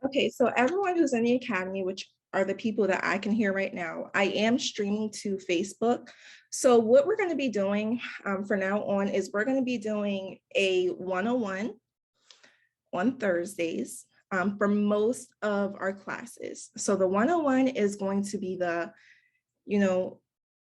Okay, so everyone who's in the academy, which are the people that I can hear right now, I am streaming to Facebook. So what we're going to be doing for now on is we're going to be doing a 101 on Thursdays for most of our classes. So the 101 is going to be the,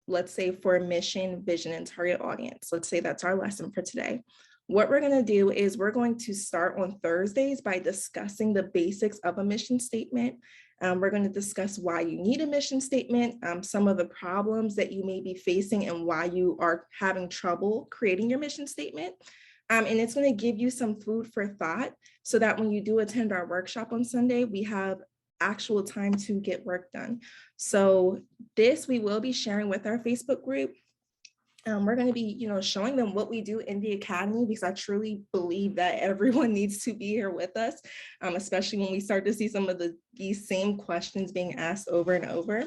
let's say for mission, vision, and target audience. Let's say that's our lesson for today. What we're going to do is we're going to start on Thursdays by discussing the basics of a mission statement. We're going to discuss why you need a mission statement, some of the problems that you may be facing and why you are having trouble creating your mission statement. And it's going to give you some food for thought so that when you do attend our workshop on Sunday, we have actual time to get work done. So this we will be sharing with our Facebook group. We're going to be, showing them what we do in the academy, because I truly believe that everyone needs to be here with us, especially when we start to see some of these same questions being asked over and over.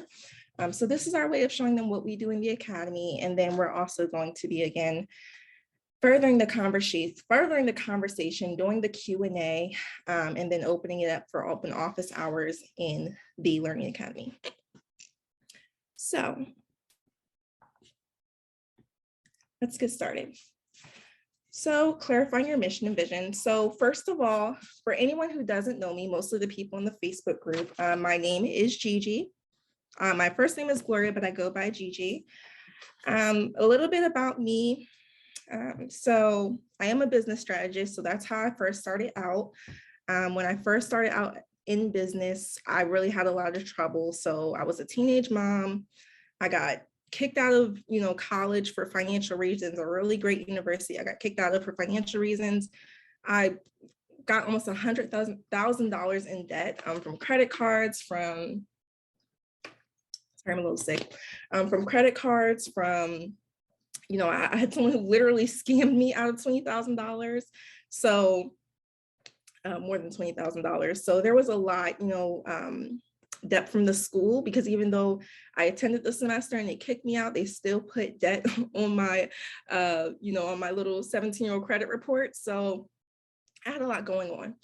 So this is our way of showing them what we do in the academy. And then we're also going to be, again, furthering the conversation, doing the Q&A, and then opening it up for open office hours in the Learning Academy. So let's get started. So clarifying your mission and vision. So first of all, for anyone who doesn't know me, most of the people in the Facebook group, my name is Gigi. My first name is Gloria, but I go by Gigi. A little bit about me. So I am a business strategist. So that's how I first started out. When I first started out in business, I really had a lot of trouble. So I was a teenage mom. I got kicked out of, college for financial reasons, a really great university. I got kicked out of for financial reasons. I got almost $100,000 in debt from credit cards, sorry, I'm a little sick, from credit cards, from, I had someone who literally scammed me out of $20,000. So more than $20,000. So there was a lot, debt from the school, because even though I attended the semester and they kicked me out, they still put debt on my, on my little 17-year-old credit report. So I had a lot going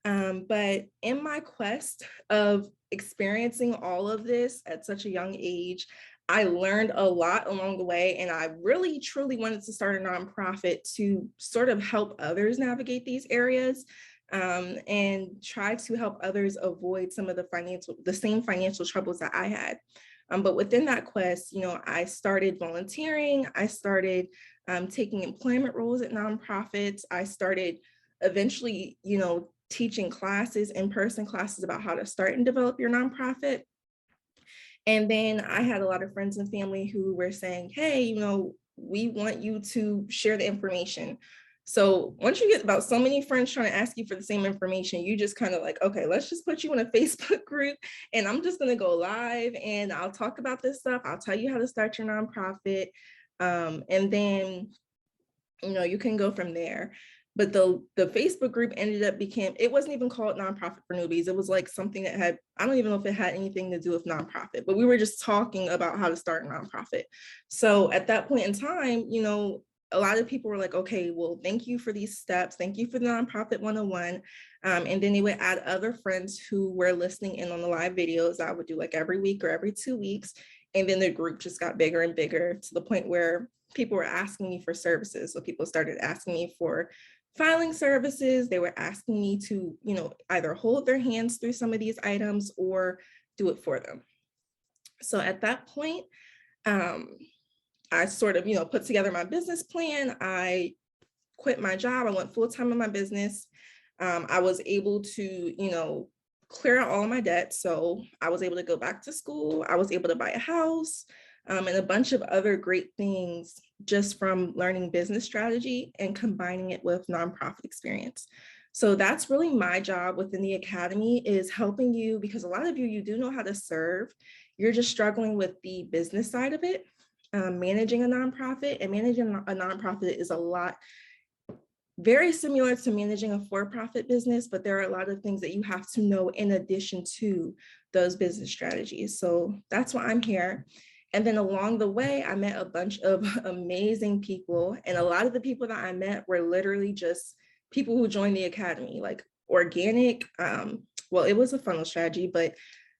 on. But in my quest of experiencing all of this at such a young age, I learned a lot along the way, and I really truly wanted to start a nonprofit to sort of help others navigate these areas. And try to help others avoid some of the same financial troubles that I had. But within that quest, I started volunteering. I started taking employment roles at nonprofits. I started eventually, teaching classes, in-person classes about how to start and develop your nonprofit. And then I had a lot of friends and family who were saying, hey, we want you to share the information. So once you get about so many friends trying to ask you for the same information, you just kind of like, okay, let's just put you in a Facebook group and I'm just going to go live and I'll talk about this stuff. I'll tell you how to start your nonprofit. And then, you can go from there. But the Facebook group ended up it wasn't even called Nonprofit for Newbies. It was like something that I don't even know if it had anything to do with nonprofit, but we were just talking about how to start a nonprofit. So at that point in time, a lot of people were like, okay, well, thank you for these steps. Thank you for the Nonprofit 101. And then they would add other friends who were listening in on the live videos. I would do like every week or every 2 weeks. And then the group just got bigger and bigger to the point where people were asking me for services. So people started asking me for filing services. They were asking me to, either hold their hands through some of these items or do it for them. So at that point, I sort of, put together my business plan. I quit my job. I went full-time in my business. I was able to, clear out all of my debt. So I was able to go back to school. I was able to buy a house and a bunch of other great things just from learning business strategy and combining it with nonprofit experience. So that's really my job within the academy, is helping you, because a lot of you do know how to serve. You're just struggling with the business side of it. Managing a nonprofit, and managing a nonprofit is very similar to managing a for-profit business, but there are a lot of things that you have to know in addition to those business strategies. So that's why I'm here. And then along the way, I met a bunch of amazing people, and a lot of the people that I met were literally just people who joined the academy, like organic. well, it was a funnel strategy, but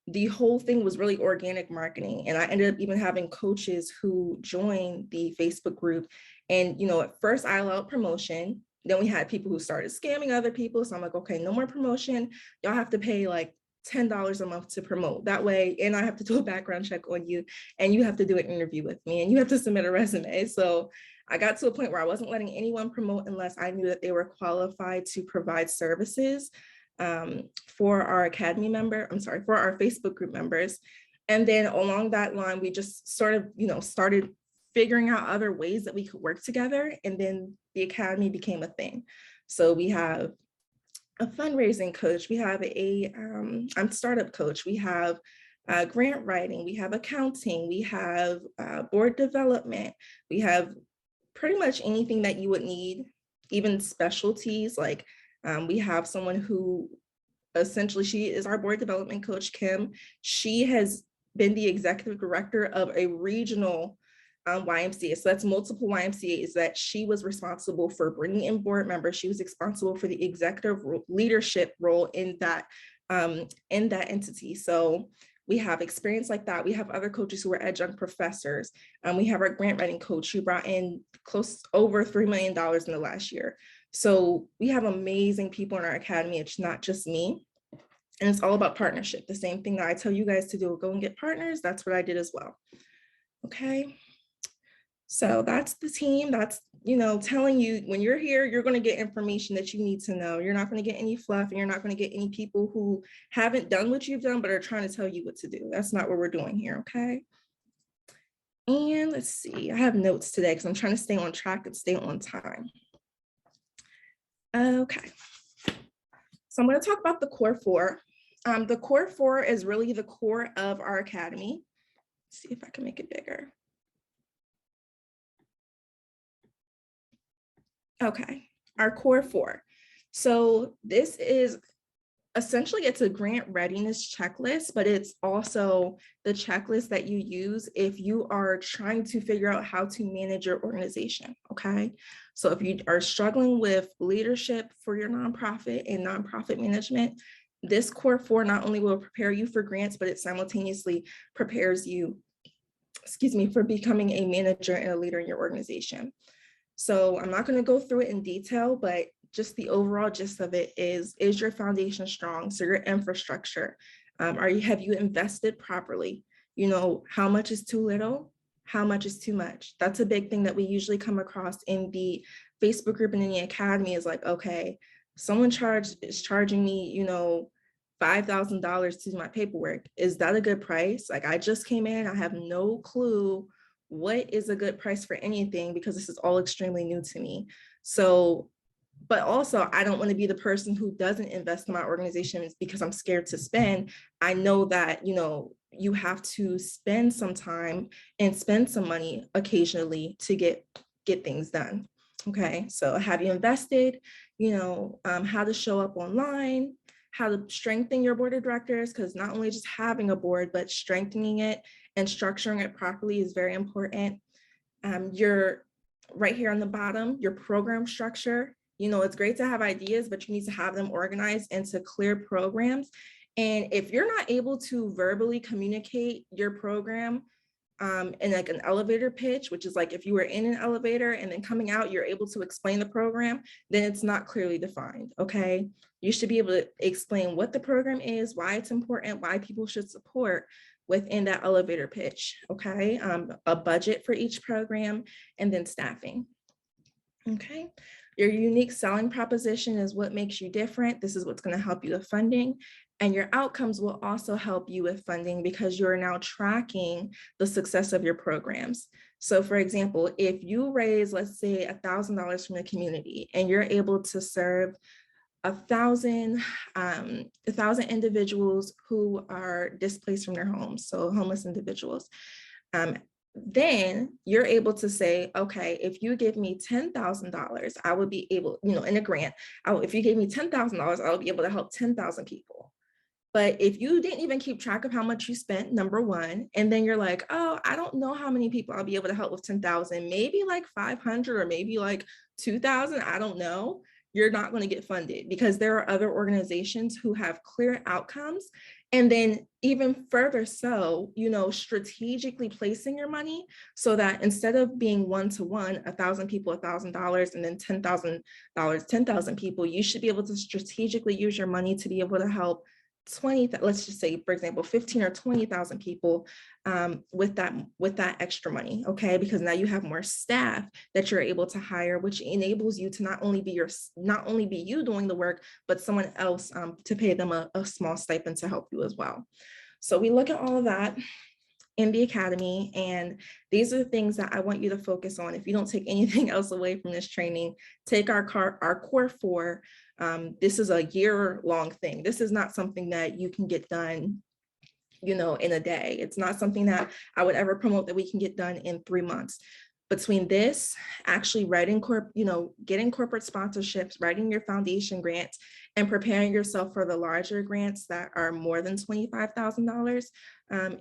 the whole thing was really organic marketing. And I ended up even having coaches who joined the Facebook group. And, at first I allowed promotion. Then we had people who started scamming other people. So I'm like, okay, no more promotion. Y'all have to pay like $10 a month to promote that way. And I have to do a background check on you, and you have to do an interview with me, and you have to submit a resume. So I got to a point where I wasn't letting anyone promote unless I knew that they were qualified to provide services for our for our Facebook group members. And then along that line, we just sort of, started figuring out other ways that we could work together. And then the Academy became a thing. So we have a fundraising coach, we have I'm startup coach, we have grant writing, we have accounting, we have board development, we have pretty much anything that you would need, even specialties. Like we have someone who essentially, she is our board development coach, Kim. She has been the executive director of a regional YMCA. So that's multiple YMCAs that she was responsible for bringing in board members. She was responsible for the executive leadership role in that entity. So we have experience like that. We have other coaches who are adjunct professors. We have our grant writing coach who brought in close over $3 million in the last year. So we have amazing people in our academy. It's not just me. And it's all about partnership. The same thing that I tell you guys to do, go and get partners. That's what I did as well. Okay. So that's the team. That's, telling you when you're here, you're going to get information that you need to know. You're not going to get any fluff, and you're not going to get any people who haven't done what you've done, but are trying to tell you what to do. That's not what we're doing here. Okay. And let's see, I have notes today because I'm trying to stay on track and stay on time. Okay. So I'm going to talk about the core four. The core four is really the core of our academy. Let's see if I can make it bigger. Okay, our core four. So this is essentially, it's a grant readiness checklist, but it's also the checklist that you use if you are trying to figure out how to manage your organization, okay? So if you are struggling with leadership for your nonprofit and nonprofit management, this core four not only will prepare you for grants, but it simultaneously prepares you, for becoming a manager and a leader in your organization. So I'm not going to go through it in detail, but just the overall gist of it is your foundation strong? So your infrastructure, have you invested properly? How much is too little? How much is too much? That's a big thing that we usually come across in the Facebook group and in the academy is like, okay, someone is charging me, $5,000 to do my paperwork. Is that a good price? Like I just came in, I have no clue what is a good price for anything because this is all extremely new to me. So, but also I don't want to be the person who doesn't invest in my organization because I'm scared to spend. I know that, you have to spend some time and spend some money occasionally to get things done. Okay, so have you invested, how to show up online, how to strengthen your board of directors, because not only just having a board, but strengthening it and structuring it properly is very important. You're right here on the bottom, your program structure. It's great to have ideas, but you need to have them organized into clear programs. And if you're not able to verbally communicate your program in like an elevator pitch, which is like if you were in an elevator and then coming out, you're able to explain the program, then it's not clearly defined, okay? You should be able to explain what the program is, why it's important, why people should support within that elevator pitch, okay? A budget for each program, and then staffing, okay? Your unique selling proposition is what makes you different. This is what's going to help you with funding. And your outcomes will also help you with funding because you're now tracking the success of your programs. So for example, if you raise, let's say $1,000 from the community and you're able to serve 1,000 individuals who are displaced from their homes, so homeless individuals, then you're able to say, okay, if you give me $10,000, I would be able, in a grant, if you gave me $10,000, I would be able to help 10,000 people. But if you didn't even keep track of how much you spent, number one, and then you're like, oh, I don't know how many people I'll be able to help with 10,000, maybe like 500 or maybe like 2,000, I don't know. you're not going to get funded, because there are other organizations who have clear outcomes. And then even further so, strategically placing your money so that instead of being one-to-one, 1,000 people, $1,000, and then $10,000, 10,000 people, you should be able to strategically use your money to be able to help 20, let's just say, for example, 15 or 20,000 people with that extra money, okay? Because now you have more staff that you're able to hire, which enables you to not only be you doing the work, but someone else to pay them a small stipend to help you as well. So we look at all of that in the academy, and these are the things that I want you to focus on. If you don't take anything else away from this training, take our core 4. This is a year-long thing. This is not something that you can get done, in a day. It's not something that I would ever promote that we can get done in 3 months. Between this, actually writing getting corporate sponsorships, writing your foundation grants, and preparing yourself for the larger grants that are more than $25,000,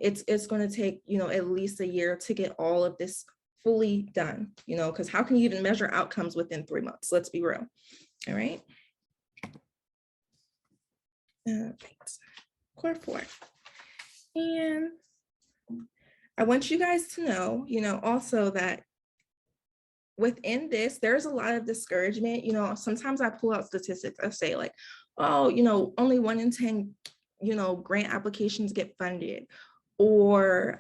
it's going to take, at least a year to get all of this fully done, because how can you even measure outcomes within 3 months? Let's be real. All right. Core 4. And I want you guys to know, also that within this, there's a lot of discouragement. Sometimes I pull out statistics. I say like, oh, only 1 in 10, grant applications get funded, or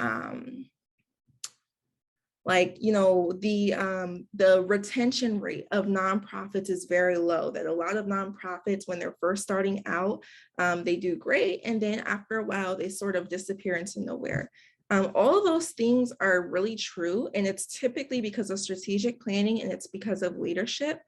the retention rate of nonprofits is very low, that a lot of nonprofits, when they're first starting out, they do great. And then after a while, they sort of disappear into nowhere. All of those things are really true. And it's typically because of strategic planning, and it's because of leadership.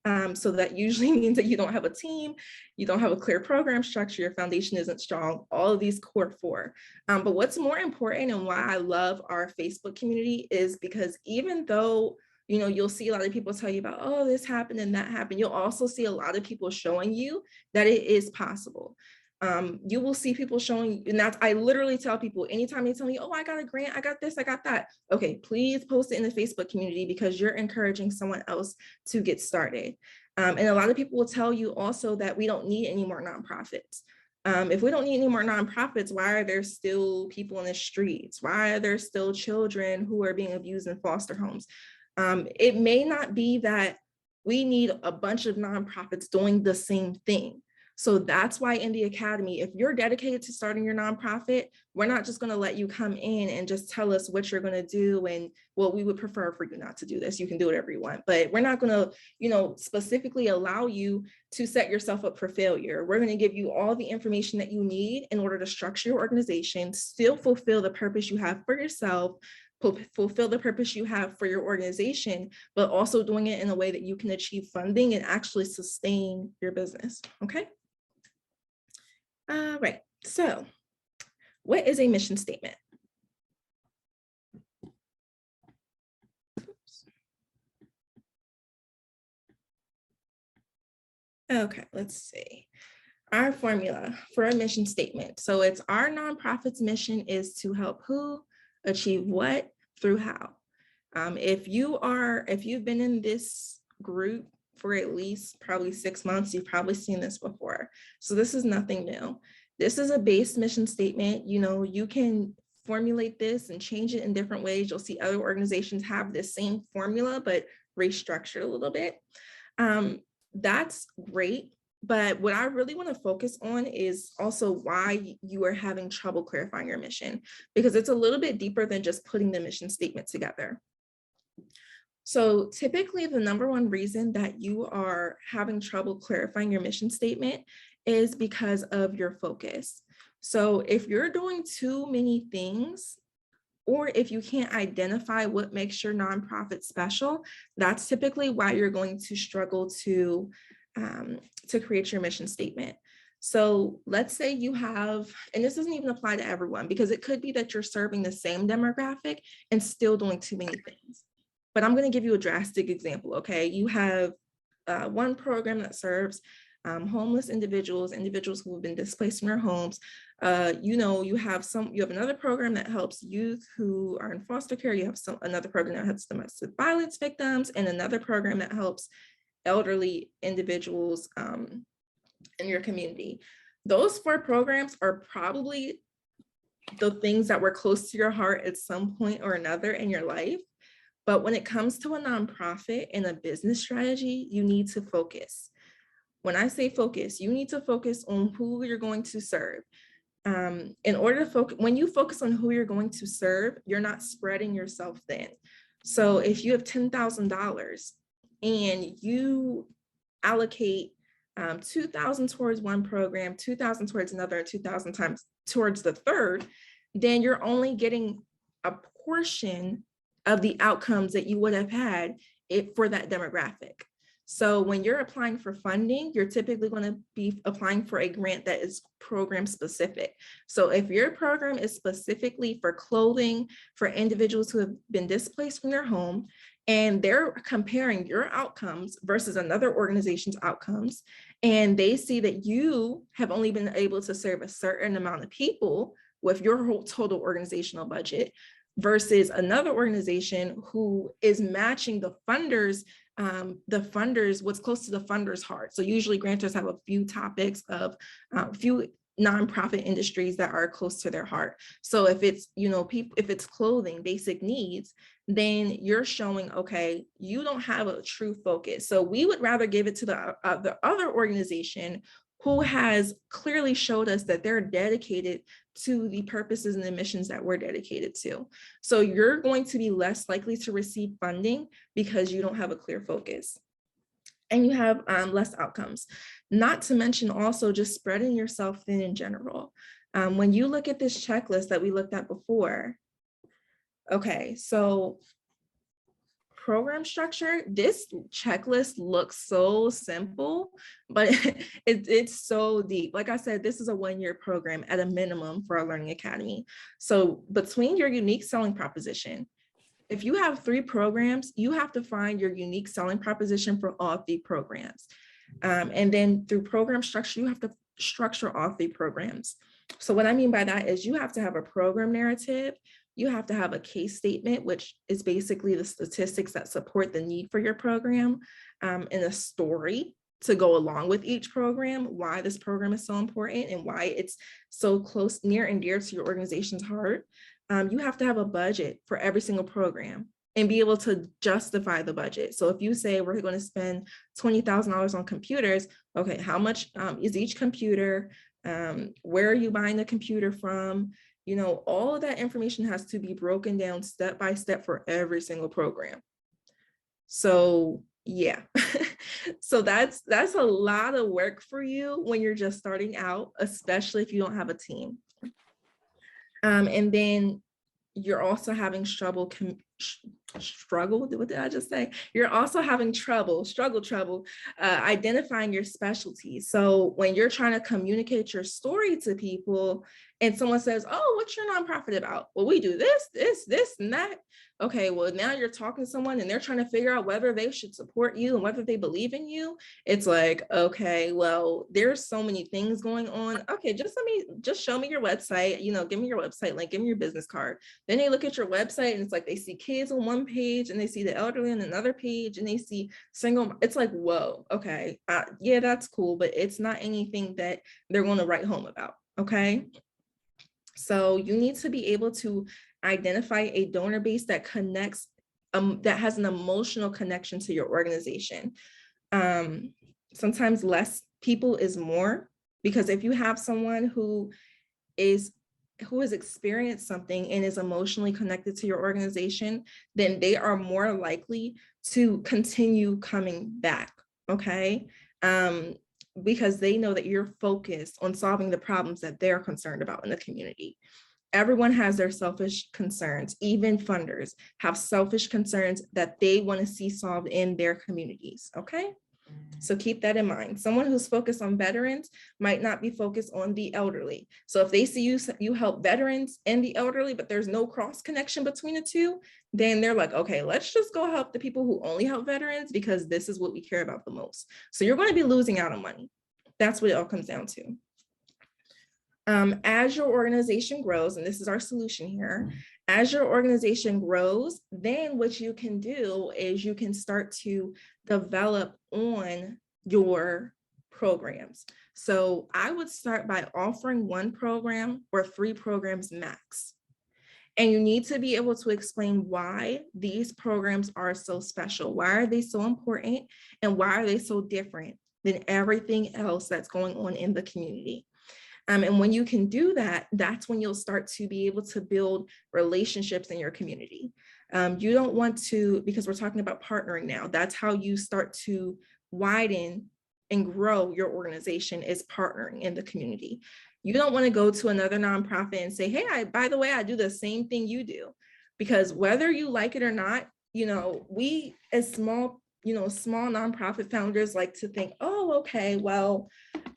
So that usually means that you don't have a team, you don't have a clear program structure, your foundation isn't strong, all of these core 4. But what's more important, and why I love our Facebook community, is because even though, you'll see a lot of people tell you about, oh, this happened and that happened, you'll also see a lot of people showing you that it is possible. You will see people showing, and that's, I literally tell people, anytime they tell me, oh, I got a grant, I got this, I got that. Okay, please post it in the Facebook community, because you're encouraging someone else to get started. And a lot of people will tell you also that we don't need any more nonprofits. If we don't need any more nonprofits, why are there still people in the streets? Why are there still children who are being abused in foster homes? It may not be that we need a bunch of nonprofits doing the same thing. So that's why in the academy, if you're dedicated to starting your nonprofit, we're not just going to let you come in and just tell us what you're going to do. And well, we would prefer for you not to do this. You can do whatever you want, but we're not going to, specifically allow you to set yourself up for failure. We're going to give you all the information that you need in order to structure your organization, still fulfill the purpose you have for yourself, fulfill the purpose you have for your organization, but also doing it in a way that you can achieve funding and actually sustain your business. Okay. Right, so what is a mission statement? Okay, let's see. Our formula for a mission statement. So it's our nonprofit's mission is to help who, achieve what, through how. If you've been in this group for at least probably 6 months, you've probably seen this before. So this is nothing new. This is a base mission statement. You can formulate this and change it in different ways. You'll see other organizations have this same formula, but restructured a little bit. That's great. But what I really want to focus on is also why you are having trouble clarifying your mission, because it's a little bit deeper than just putting the mission statement together. So typically the number one reason that you are having trouble clarifying your mission statement is because of your focus. So if you're doing too many things, or if you can't identify what makes your nonprofit special, that's typically why you're going to struggle to create your mission statement. So let's say you have, and this doesn't even apply to everyone, because it could be that you're serving the same demographic and still doing too many things. But I'm going to give you a drastic example, okay? You have one program that serves homeless individuals who have been displaced from their homes. You have another program that helps youth who are in foster care. You have another program that helps domestic violence victims, and another program that helps elderly individuals in your community. Those 4 programs are probably the things that were close to your heart at some point or another in your life. But when it comes to a nonprofit and a business strategy, you need to focus. When I say focus, you need to focus on who you're going to serve. In order to focus, when you focus on who you're going to serve, you're not spreading yourself thin. So if you have $10,000 and you allocate 2,000 towards one program, 2,000 towards another, and 2,000 times towards the third, then you're only getting a portion of the outcomes that you would have had for that demographic. So when you're applying for funding, you're typically going to be applying for a grant that is program specific. So if your program is specifically for clothing for individuals who have been displaced from their home, and they're comparing your outcomes versus another organization's outcomes, and they see that you have only been able to serve a certain amount of people with your whole total organizational budget versus another organization who is matching the funders, what's close to the funder's heart. So usually grantors have a few topics of a few nonprofit industries that are close to their heart. So if it's, if it's clothing, basic needs, then you're showing, okay, you don't have a true focus. So we would rather give it to the other organization who has clearly showed us that they're dedicated to the purposes and the missions that we're dedicated to. So you're going to be less likely to receive funding because you don't have a clear focus and you have less outcomes. Not to mention also just spreading yourself thin in general. When you look at this checklist that we looked at before, okay, so program structure, this checklist looks so simple, but it's so deep. Like I said, this is a 1-year program at a minimum for our Learning Academy. So between your unique selling proposition, if you have 3 programs, you have to find your unique selling proposition for all 3 programs. And then through program structure, you have to structure all 3 programs. So what I mean by that is you have to have a program narrative, you have to have a case statement, which is basically the statistics that support the need for your program, and a story to go along with each program, why this program is so important and why it's so close, near and dear to your organization's heart. You have to have a budget for every single program and be able to justify the budget. So if you say we're going to spend $20,000 on computers, okay, how much is each computer? Where are you buying the computer from? All of that information has to be broken down step by step for every single program. So yeah, so that's a lot of work for you when you're just starting out, especially if you don't have a team. And then you're also having what did I just say? You're also having trouble identifying your specialties. So when you're trying to communicate your story to people and someone says, oh, what's your nonprofit about? Well, we do this, and that. Okay, well, now you're talking to someone and they're trying to figure out whether they should support you and whether they believe in you. It's like, okay, well, there's so many things going on. Okay, just show me your website, give me your website link, give me your business card. Then they look at your website and it's like they see kids on one page and they see the elderly on another page and they see single. It's like, whoa, okay, yeah, that's cool, but it's not anything that they're going to write home about, okay? So you need to be able to identify a donor base that connects, that has an emotional connection to your organization. Sometimes less people is more, because if you have someone who has experienced something and is emotionally connected to your organization, then they are more likely to continue coming back, okay? Because they know that you're focused on solving the problems that they're concerned about in the community. Everyone has their selfish concerns. Even funders have selfish concerns that they want to see solved in their communities, okay? So keep that in mind. Someone who's focused on veterans might not be focused on the elderly. So if they see you help veterans and the elderly, but there's no cross connection between the two, then they're like, okay, let's just go help the people who only help veterans because this is what we care about the most. So you're going to be losing out on money. That's what it all comes down to. As your organization grows, and this is our solution here, As your organization grows, then what you can do is you can start to develop on your programs. So I would start by offering 1 program or 3 programs max. And you need to be able to explain why these programs are so special. Why are they so important? And why are they so different than everything else that's going on in the community? And when you can do that, that's when you'll start to be able to build relationships in your community. You don't want to, because we're talking about partnering now, that's how you start to widen and grow your organization, is partnering in the community. You don't want to go to another nonprofit and say, hey, by the way, I do the same thing you do. Because whether you like it or not, we as small nonprofit founders like to think, oh, okay, well,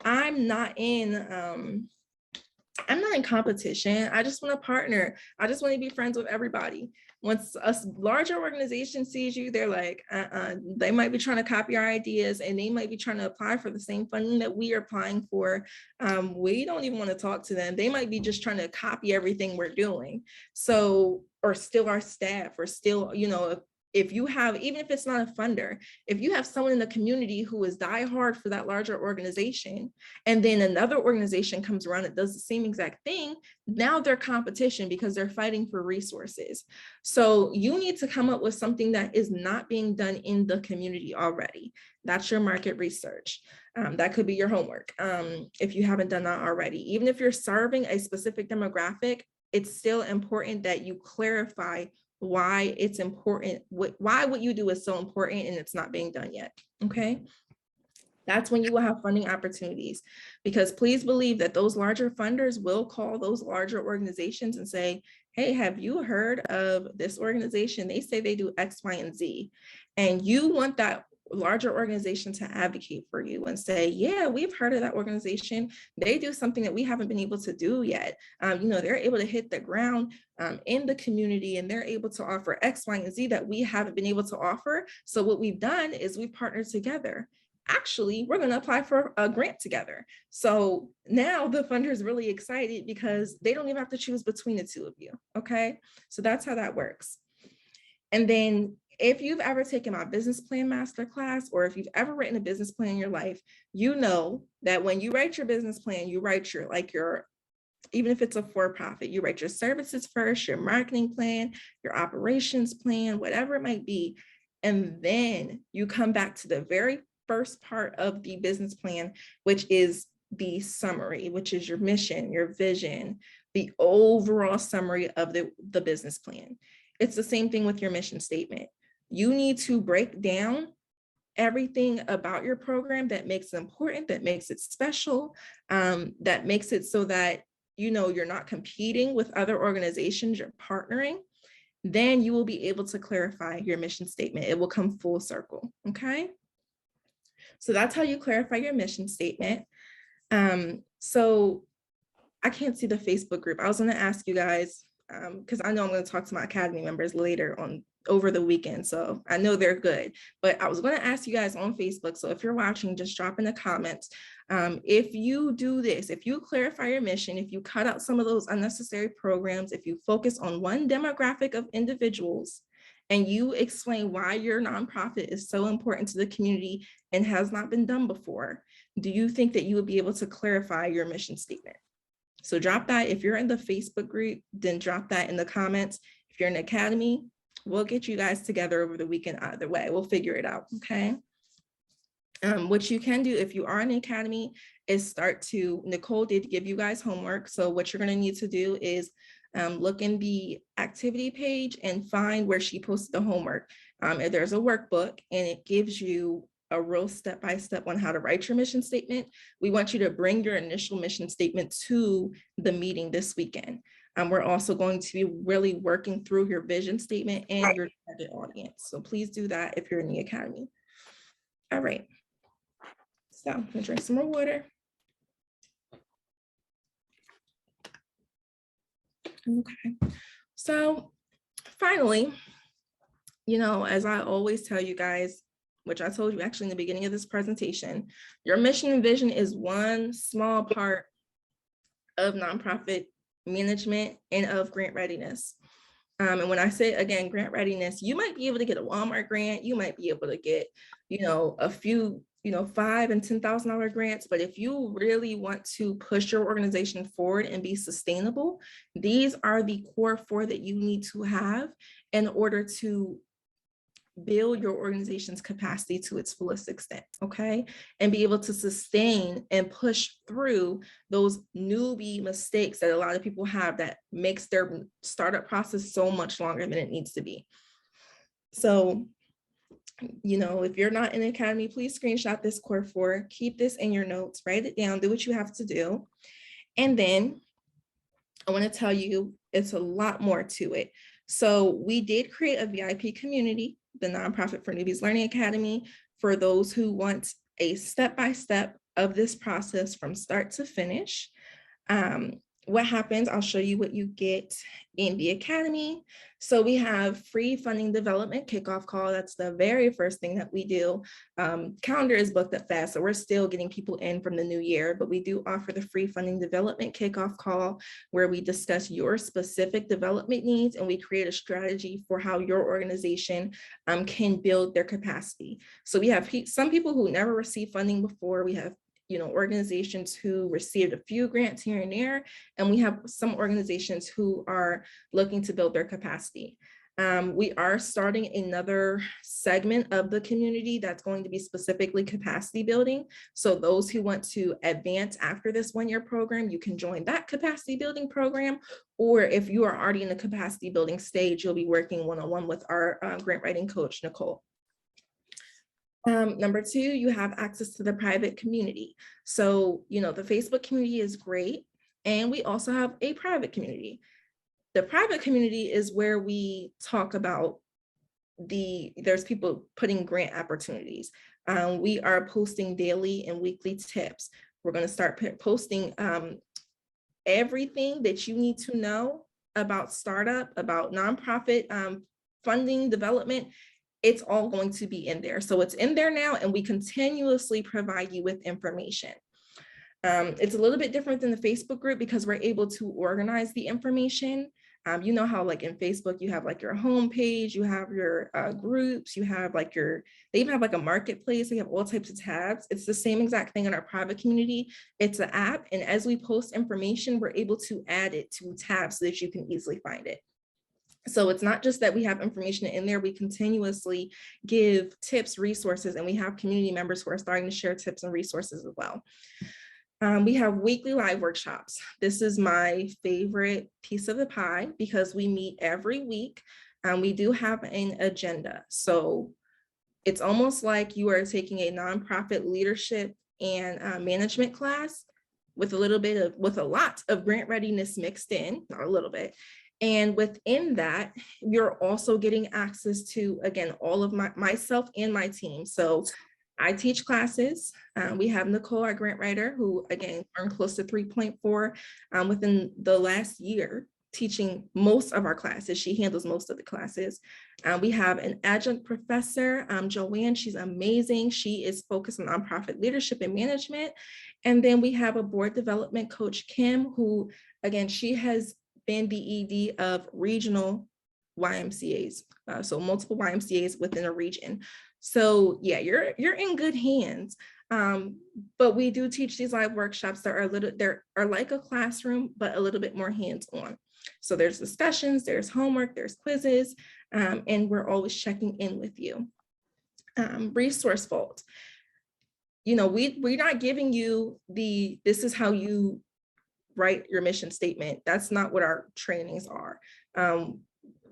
I'm not in competition. I just want to partner. I just want to be friends with everybody. Once a larger organization sees you, they're like, they might be trying to copy our ideas, and they might be trying to apply for the same funding that we are applying for. We don't even want to talk to them. They might be just trying to copy everything we're doing. So, or steal our staff, or steal, if you have, even if it's not a funder, if you have someone in the community who is diehard for that larger organization, and then another organization comes around and does the same exact thing, now they're competition because they're fighting for resources. So you need to come up with something that is not being done in the community already. That's your market research. That could be your homework if you haven't done that already. Even if you're serving a specific demographic, it's still important that you clarify why it's important, why what you do is so important and it's not being done yet, okay? That's when you will have funding opportunities, because please believe that those larger funders will call those larger organizations and say, hey, have you heard of this organization? They say they do X, Y, and Z. And you want that larger organization to advocate for you and say, yeah, we've heard of that organization. They do something that we haven't been able to do yet. They're able to hit the ground in the community, and they're able to offer X, Y, and Z that we haven't been able to offer. So what we've done is we've partnered together. Actually, we're going to apply for a grant together. So now the funder is really excited because they don't even have to choose between the two of you. Okay, so that's how that works. And then if you've ever taken my business plan masterclass, or if you've ever written a business plan in your life, you know that when you write your business plan, you write your even if it's a for-profit, you write your services first, your marketing plan, your operations plan, whatever it might be. And then you come back to the very first part of the business plan, which is the summary, which is your mission, your vision, the overall summary of the business plan. It's the same thing with your mission statement. You need to break down everything about your program that makes it important, that makes it special, that makes it so that you're not competing with other organizations, you're partnering. Then you will be able to clarify your mission statement. It will come full circle, okay? So that's how you clarify your mission statement. So I can't see the Facebook group. I was going to ask you guys, because I know I'm going to talk to my Academy members later on over the weekend, so I know they're good, but I was going to ask you guys on Facebook. So if you're watching, just drop in the comments. If you do this, if you clarify your mission, if you cut out some of those unnecessary programs, if you focus on one demographic of individuals, and you explain why your nonprofit is so important to the community and has not been done before, do you think that you would be able to clarify your mission statement? So drop that. If you're in the Facebook group, then drop that in the comments. If you're in the Academy, we'll get you guys together over the weekend either way. We'll figure it out, okay? What you can do if you are in the Academy is Nicole did give you guys homework. So what you're gonna need to do is look in the activity page and find where she posted the homework. And there's a workbook, and it gives you a real step-by-step on how to write your mission statement. We want you to bring your initial mission statement to the meeting this weekend. We're also going to be really working through your vision statement and your target audience. So please do that if you're in the Academy. All right. So I'm gonna drink some more water. Okay. So finally, as I always tell you guys, which I told you actually in the beginning of this presentation, your mission and vision is one small part of nonprofit management and of grant readiness. And when I say, again, grant readiness, you might be able to get a Walmart grant. You might be able to get, a few, $5,000 and $10,000 grants. But if you really want to push your organization forward and be sustainable, these are the core four that you need to have in order to build your organization's capacity to its fullest extent, okay? And be able to sustain and push through those newbie mistakes that a lot of people have that makes their startup process so much longer than it needs to be. So, if you're not in the academy, please screenshot this core four, keep this in your notes, write it down, do what you have to do. And then I want to tell you, it's a lot more to it. So we did create a VIP community, the Nonprofit for Newbies Learning Academy, for those who want a step-by-step of this process from start to finish. What happens, I'll show you what you get in the academy. So we have free funding development kickoff call. That's the very first thing that we do. Calendar is booked up fast, so we're still getting people in from the new year, but we do offer the free funding development kickoff call where we discuss your specific development needs and we create a strategy for how your organization can build their capacity. So we have some people who never received funding before. We have organizations who received a few grants here and there, and we have some organizations who are looking to build their capacity. We are starting another segment of the community that's going to be specifically capacity building. So those who want to advance after this one-year program, you can join that capacity building program. Or if you are already in the capacity building stage, you'll be working one-on-one with our grant writing coach, Nicole. Number two, you have access to the private community. So, the Facebook community is great. And we also have a private community. The private community is where we talk about there's people putting grant opportunities. We are posting daily and weekly tips. We're going to start posting everything that you need to know about startup, about nonprofit funding development. It's all going to be in there. So it's in there now, and we continuously provide you with information. It's a little bit different than the Facebook group because we're able to organize the information. You know how like in Facebook, you have like your homepage, you have your groups, you have like they even have like a marketplace, they have all types of tabs. It's the same exact thing in our private community. It's an app. And as we post information, we're able to add it to tabs so that you can easily find it. So it's not just that we have information in there, we continuously give tips, resources, and we have community members who are starting to share tips and resources as well. We have weekly live workshops. This is my favorite piece of the pie because we meet every week and we do have an agenda. So it's almost like you are taking a nonprofit leadership and management class with a lot of grant readiness mixed in, not a little bit. And within that, you're also getting access to, again, all of myself and my team. So I teach classes. We have Nicole, our grant writer, who, again, earned close to 3.4 within the last year, teaching most of our classes. She handles most of the classes. We have an adjunct professor, Joanne. She's amazing. She is focused on nonprofit leadership and management. And then we have a board development coach, Kim, who, again, she has been the ED of regional YMCAs, so multiple YMCAs within a region. So yeah, you're in good hands. But we do teach these live workshops that are like a classroom, but a little bit more hands-on. So there's discussions, there's homework, there's quizzes, and we're always checking in with you. Resource vault. We're not giving you this is how you write your mission statement. That's not what our trainings are.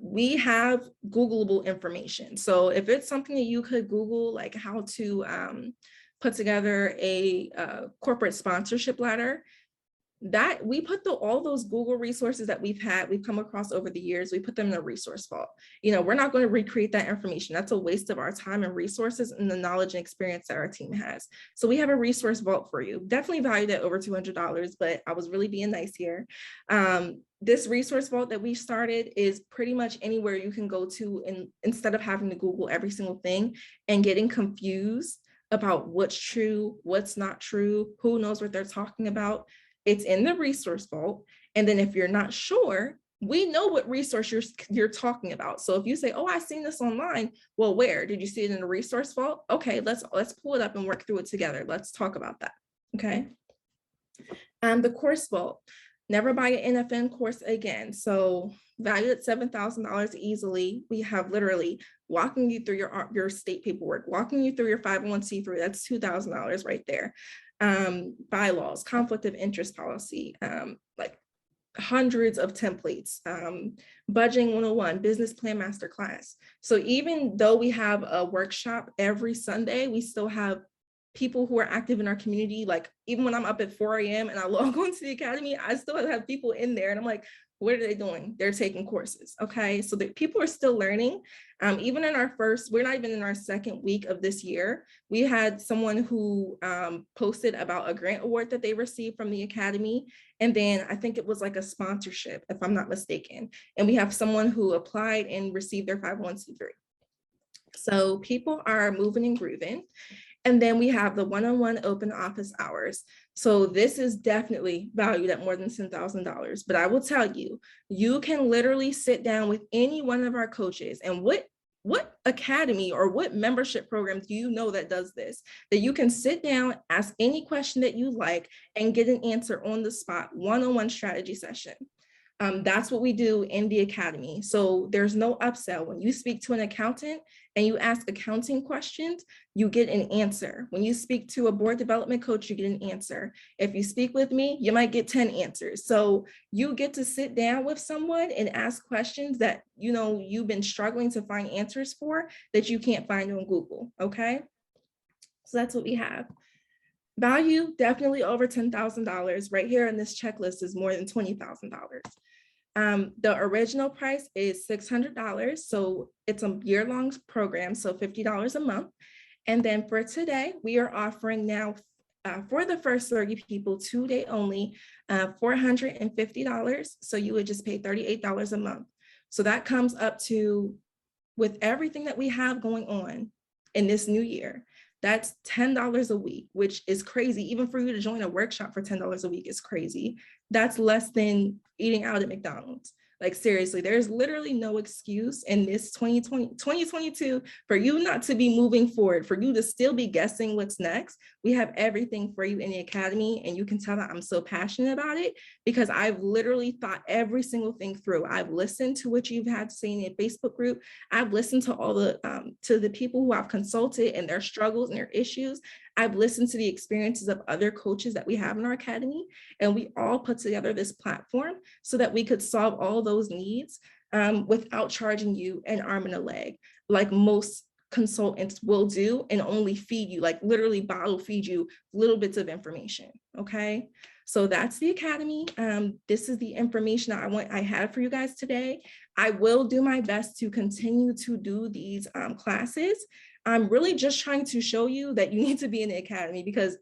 We have Googleable information. So if it's something that you could Google, like how to put together a corporate sponsorship letter, that we put all those Google resources that we've come across over the years, we put them in a resource vault. We're not going to recreate that information. That's a waste of our time and resources and the knowledge and experience that our team has. So we have a resource vault for you, definitely valued at over $200, but I was really being nice here. This resource vault that we started is pretty much anywhere you can go to, and instead of having to Google every single thing and getting confused about what's true, what's not true, who knows what they're talking about. It's in the resource vault. And then if you're not sure, we know what resource you're talking about. So if you say, oh, I seen this online, well, where did you see it? In a resource vault? Okay, let's pull it up and work through it together. Let's talk about that. Okay. The course vault, never buy an NFN course again. So valued at $7,000 easily. We have literally walking you through your state paperwork, walking you through your 501c3, that's $2,000 right there. Bylaws, conflict of interest policy, like hundreds of templates, budgeting 101, business plan masterclass. So even though we have a workshop every Sunday, we still have people who are active in our community. Like even when I'm up at 4 a.m. and I log on to the academy, I still have people in there and I'm like, what are they doing? They're taking courses. Okay, so the people are still learning. Even in our we're not even in our second week of this year. We had someone who posted about a grant award that they received from the academy. And then I think it was like a sponsorship, if I'm not mistaken. And we have someone who applied and received their 501c3. So people are moving and grooving. And then we have the one-on-one open office hours. So this is definitely valued at more than $10,000. But I will tell you, you can literally sit down with any one of our coaches. And what academy or what membership program do you know that does this? That you can sit down, ask any question that you like, and get an answer on the spot, one-on-one strategy session. That's what we do in the academy. So there's no upsell. When you speak to an accountant and you ask accounting questions, you get an answer. When you speak to a board development coach, you get an answer. If you speak with me, you might get 10 answers. So you get to sit down with someone and ask questions that you've been struggling to find answers for that you can't find on Google. Okay, so that's what we have. Value definitely over $10,000. Right here in this checklist is more than $20,000. The original price is $600. So it's a year-long program, so $50 a month. And then for today, we are offering now for the first 30 people, 2-day only, $450. So you would just pay $38 a month. So that comes up to, with everything that we have going on in this new year, that's $10 a week, which is crazy. Even for you to join a workshop for $10 a week is crazy. That's less than eating out at McDonald's. Like seriously, there's literally no excuse in this 2022 for you not to be moving forward, for you to still be guessing what's next. We have everything for you in the academy, and you can tell that I'm so passionate about it because I've literally thought every single thing through. I've listened to what you've had to say in the Facebook group. I've listened to all the people who I've consulted and their struggles and their issues. I've listened to the experiences of other coaches that we have in our academy, and we all put together this platform so that we could solve all those needs without charging you an arm and a leg, like most consultants will do, and only feed you, like literally bottle feed you little bits of information. Okay, so that's the academy. This is the information I had for you guys today. I will do my best to continue to do these classes. I'm really just trying to show you that you need to be in the academy because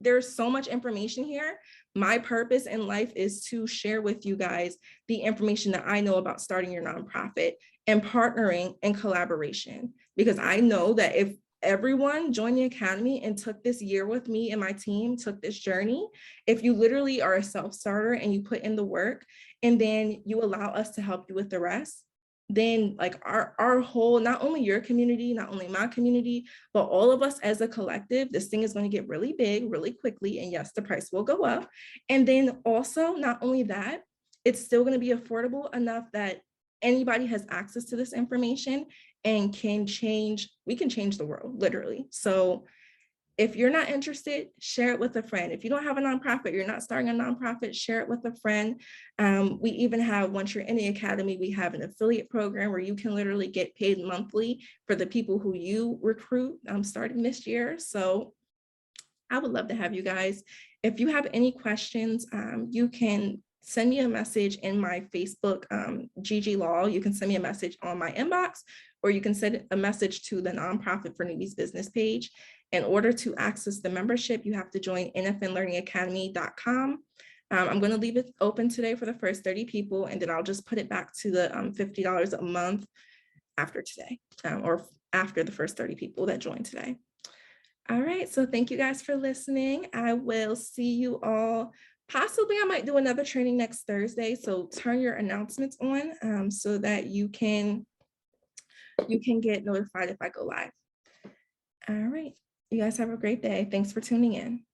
there's so much information here. My purpose in life is to share with you guys the information that I know about starting your nonprofit and partnering and collaboration. Because I know that if everyone joined the academy and took this year with me and my team, took this journey, if you literally are a self-starter and you put in the work and then you allow us to help you with the rest, then like our whole, not only your community, not only my community, but all of us as a collective, this thing is going to get really big really quickly. And yes, the price will go up. And then also, not only that, it's still going to be affordable enough that anybody has access to this information and we can change the world, literally. So if you're not interested, share it with a friend. If you don't have a nonprofit, you're not starting a nonprofit, share it with a friend. We even have, once you're in the academy, we have an affiliate program where you can literally get paid monthly for the people who you recruit starting this year. So I would love to have you guys. If you have any questions, you can send me a message in my Facebook, Gigi Law. You can send me a message on my inbox, or you can send a message to the Nonprofit for Newbies business page. In order to access the membership, you have to join nfnlearningacademy.com. I'm going to leave it open today for the first 30 people, and then I'll just put it back to the $50 a month after today, or after the first 30 people that join today. All right, so thank you guys for listening. I will see you all Possibly I might do another training next Thursday. So turn your announcements on so that you can get notified if I go live. All right. You guys have a great day. Thanks for tuning in.